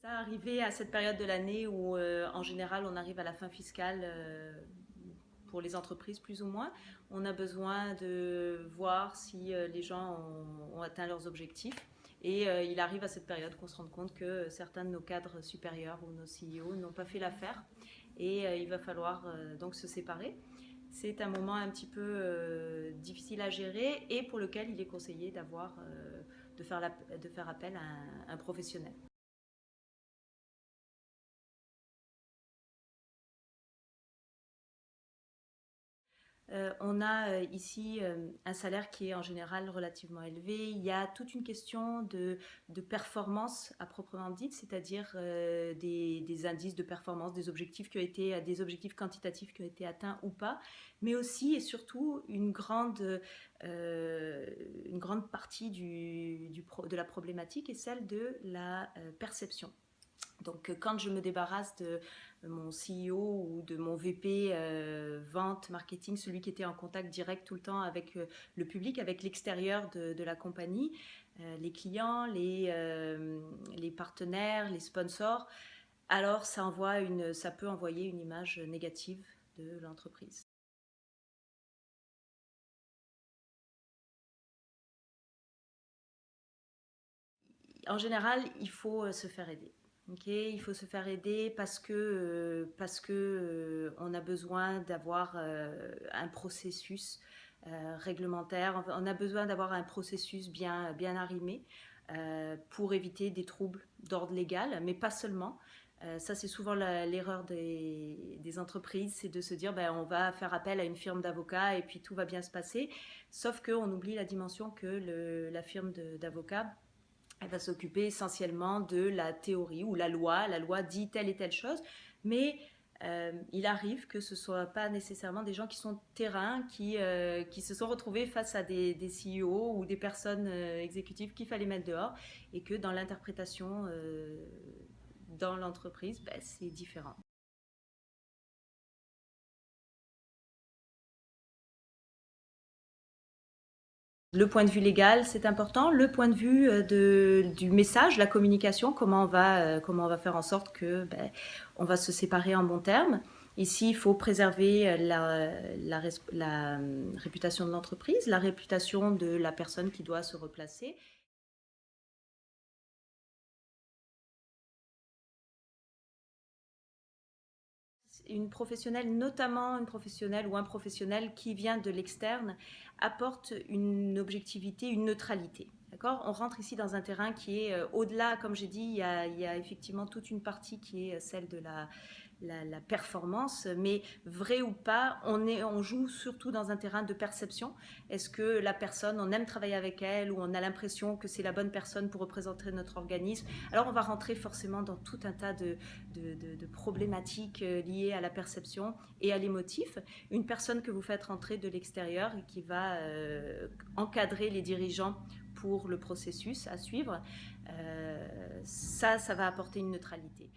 Ça arrivé à cette période de l'année où, en général, on arrive à la fin fiscale pour les entreprises, plus ou moins. On a besoin de voir si les gens ont atteint leurs objectifs. Et il arrive à cette période qu'on se rende compte que certains de nos cadres supérieurs ou nos CEO n'ont pas fait l'affaire. Et il va falloir donc se séparer. C'est un moment un petit peu difficile à gérer et pour lequel il est conseillé de faire appel à un professionnel. On a ici un salaire qui est en général relativement élevé. Il y a toute une question de performance à proprement dite, c'est-à-dire des indices de performance, des objectifs quantitatifs qui ont été atteints ou pas, mais aussi et surtout une grande partie de la problématique est celle de la perception. Donc quand je me débarrasse de mon CEO ou de mon VP vente, marketing, celui qui était en contact direct tout le temps avec le public, avec l'extérieur de la compagnie, les clients, les partenaires, les sponsors, alors ça peut envoyer une image négative de l'entreprise. En général, il faut se faire aider. Okay, il faut se faire aider parce que on a besoin d'avoir un processus réglementaire. On a besoin d'avoir un processus bien arrimé pour éviter des troubles d'ordre légal, mais pas seulement. Ça, c'est souvent l'erreur des entreprises, c'est de se dire ben, on va faire appel à une firme d'avocats et puis tout va bien se passer. Sauf qu'on oublie la dimension que la firme d'avocats elle va s'occuper essentiellement de la théorie ou la loi. La loi dit telle et telle chose, mais il arrive que ce ne soit pas nécessairement des gens qui sont terrain, qui se sont retrouvés face à des CEO ou des personnes exécutives qu'il fallait mettre dehors, et que dans l'interprétation dans l'entreprise, ben, c'est différent. Le point de vue légal, c'est important. Le point de vue du message, la communication, comment on va faire en sorte que ben, on va se séparer en bons termes. Ici, il faut préserver la réputation de l'entreprise, la réputation de la personne qui doit se replacer. Une professionnelle, notamment une professionnelle ou un professionnel qui vient de l'externe, apporte une objectivité, une neutralité. D'accord. On rentre ici dans un terrain qui est au-delà, comme j'ai dit, il y a effectivement toute une partie qui est celle de la performance, mais vrai ou pas, on joue surtout dans un terrain de perception. Est-ce que la personne, on aime travailler avec elle ou on a l'impression que c'est la bonne personne pour représenter notre organisme? Alors on va rentrer forcément dans tout un tas de problématiques liées à la perception et à l'émotif. Une personne que vous faites rentrer de l'extérieur et qui va encadrer les dirigeants pour le processus à suivre, ça va apporter une neutralité.